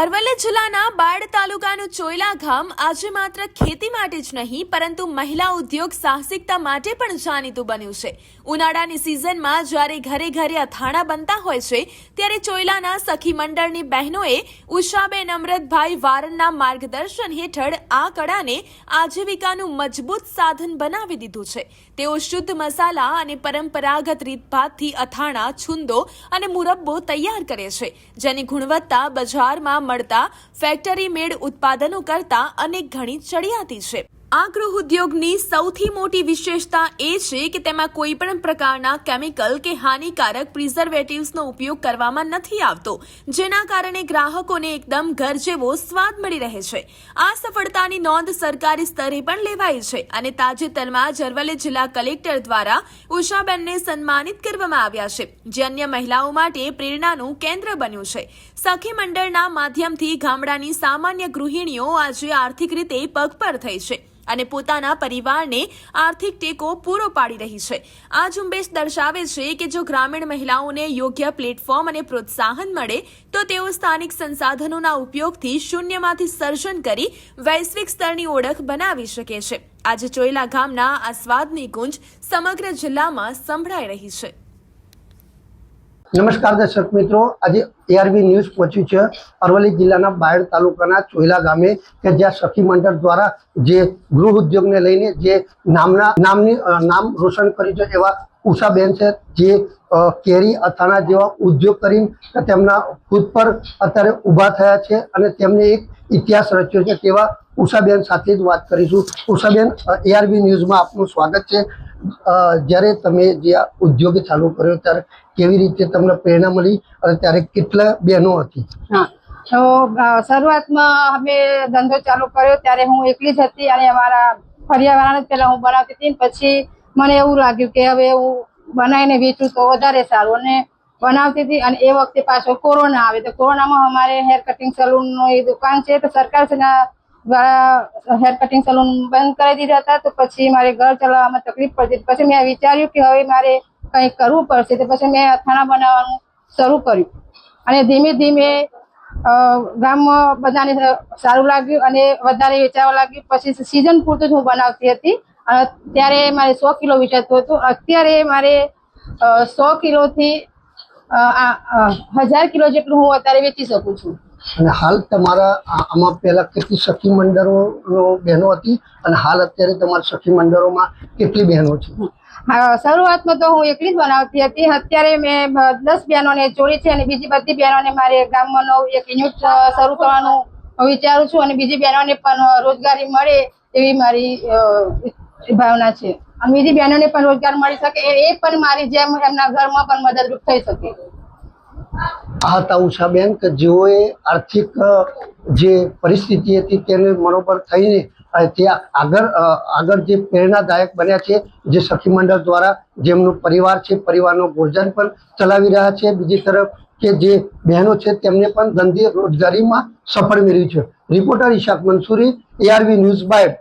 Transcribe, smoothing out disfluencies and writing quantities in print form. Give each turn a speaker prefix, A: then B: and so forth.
A: અરવલ્લી જિલ્લાના બાયડ તાલુકાનું ચોયલા ગામ આજે માત્ર ખેતી માટે જ નહીં પરંતુ મહિલા ઉદ્યોગ સાહસિકતા માટે પણ જાણીતું બન્યું છે। ઉનાળાની સિઝનમાં જ્યારે ઘરે ઘરે અથાણા બનતા હોય છે ત્યારે ચોયલાના સખી મંડળની બહેનોએ ઉષાબેન અમૃતભાઈ વારણના માર્ગદર્શન હેઠળ આ કળાને આજીવિકાનું મજબૂત સાધન બનાવી દીધું છે। તેઓ શુદ્ધ મસાલા અને પરંપરાગત રીતભાતથી અથાણા, છુંદો અને મુરબ્બો તૈયાર કરે છે, જેની ગુણવત્તા બજારમાં મળતા ફેક્ટરી મેડ ઉત્પાદનો કરતા અનેક ગણી ચડિયાતી છે। આ ગૃહ ઉદ્યોગની સૌથી મોટી વિશેષતા એ છે કે તેમાં કોઈ પણ પ્રકારના કેમિકલ કે હાનિકારક પ્રિઝર્વેટિવ્સનો ઉપયોગ કરવામાં નથી આવતો, જેના કારણે ગ્રાહકોને એકદમ ઘર જેવો સ્વાદ મળી રહે છે। આ સફળતાની નોંધ સરકારી સ્તરે પણ લેવાઈ છે અને તાજેતરમાં અરવલ્લી જિલ્લા કલેક્ટર દ્વારા ઉષાબેનને સન્માનિત કરવામાં આવ્યા છે, જે અન્ય મહિલાઓ માટે પ્રેરણાનું કેન્દ્ર બન્યું છે। સખી મંડળના માધ્યમથી ગામડાની સામાન્ય ગૃહિણીઓ આજે આર્થિક રીતે પગભર થઈ છે અને પોતાના પરિવારને આર્થિક ટેકો પૂરો પાડી રહી છે। આ ઝુંબેશ દર્શાવે છે કે જો ગ્રામીણ મહિલાઓને યોગ્ય પ્લેટફોર્મ અને પ્રોત્સાહન મળે તો તેઓ સ્થાનિક સંસાધનોના ઉપયોગથી શૂન્યમાંથી સર્જન કરી વૈશ્વિક સ્તરની ઓળખ બનાવી શકે છે। આજે ચોયલા ગામના આ સ્વાદની ગુંજ સમગ્ર જિલ્લામાં સંભળાઈ રહી છે।
B: નમસ્કાર દર્શક મિત્રો, આજે ARV ન્યૂઝ પહોંચ્યું છે અરવલ્લી જિલ્લાના બાયડ તાલુકાના ચોયલા ગામે કે જ્યાં સખી મંડળ દ્વારા જે ગૃહ ઉદ્યોગને લઈને જે નામ રોશન કર્યું છે એવા ઉષાબેન છે, જે કેરી અથાણા જેવા ઉદ્યોગ કરીને તેમના ખુદ પર અત્યારે ઊભા થયા છે અને તેમને એક ઇતિહાસ રચ્યો છે। તેવા ઉષાબેન સાથે જ વાત કરીશું। ઉષાબેન, ARV ન્યૂઝમાં આપનું સ્વાગત છે। જ્યારે તમે જે આ ઉદ્યોગ ચાલુ કર્યો ત્યારે કેવી રીતે તમને પ્રેરણા મળી અને ત્યારે કેટલા બહેનો હતી?
C: હા, તો શરૂઆતમાં અમે ધંધો ચાલુ કર્યો ત્યારે હું એકલી જ હતી અને અમારા ફરિયાવાળાને જ પહેલા હું બનાવતી હતી। પછી મને એવું લાગ્યું કે હવે હું બનાવીને વેચું તો વધારે સારું, અને બનાવતી હતી। અને એ વખતે પાછો કોરોના આવે તો કોરોનામાં અમારે હેર કટિંગ સલૂનનો એ દુકાન છે તો સરકારના દ્વારા હેર કટિંગ સલૂન બંધ કરી દીધા હતા। તો પછી મારે ઘર ચલાવવામાં તકલીફ પડતી, પછી મેં વિચાર્યું કે હવે મારે કંઈક કરવું પડશે। તો પછી મેં અથાણા બનાવવાનું શરૂ કર્યું અને ધીમે ધીમે ગામમાં બધાને સારું લાગ્યું અને વધારે વેચાવા લાગ્યું। પછી સિઝન પૂરતું જ હું બનાવતી હતી અને ત્યારે મારે 100 કિલો વેચાતું હતું। અત્યારે મારે 100 કિલોથી 1000 કિલો જેટલું હું અત્યારે વેચી શકું છું।
B: અને હાલ તમારા આમાં પહેલા કેટલી સખી મંડળો બહેનો હતી અને હાલ અત્યારે તમારા સખી મંડળોમાં કેટલી બહેનો છે?
C: શરૂઆતમાં તો હું એકલી જ બનાવતી હતી, અત્યારે મેં 10 બહેનોને જોડી છે અને બીજી બધી બહેનોને મારે ગામમાં એક યુનિટ શરૂ કરવાનું વિચારું છું અને બીજી બહેનોને પણ રોજગારી મળે એવી મારી ભાવના છે અને બીજી બહેનોને પણ રોજગાર મળી શકે એ પણ મારી જેમ એમના ઘરમાં પણ મદદરૂપ થઈ શકે।
B: આ હતા ઉષાબેન કે જેઓએ આર્થિક જે પરિસ્થિતિ હતી તેને બરોબર થઈને ત્યાં આગળ જે પ્રેરણાદાયક બન્યા છે, જે સખી મંડળ દ્વારા જેમનું પરિવાર છે, પરિવારનું ભોજન પણ ચલાવી રહ્યા છે। બીજી તરફ કે જે બહેનો છે તેમને પણ ધંધે રોજગારીમાં સફળ મેળવી છે। રિપોર્ટર ઇશાક મંસૂરી, ARV ન્યૂઝ બાયડ।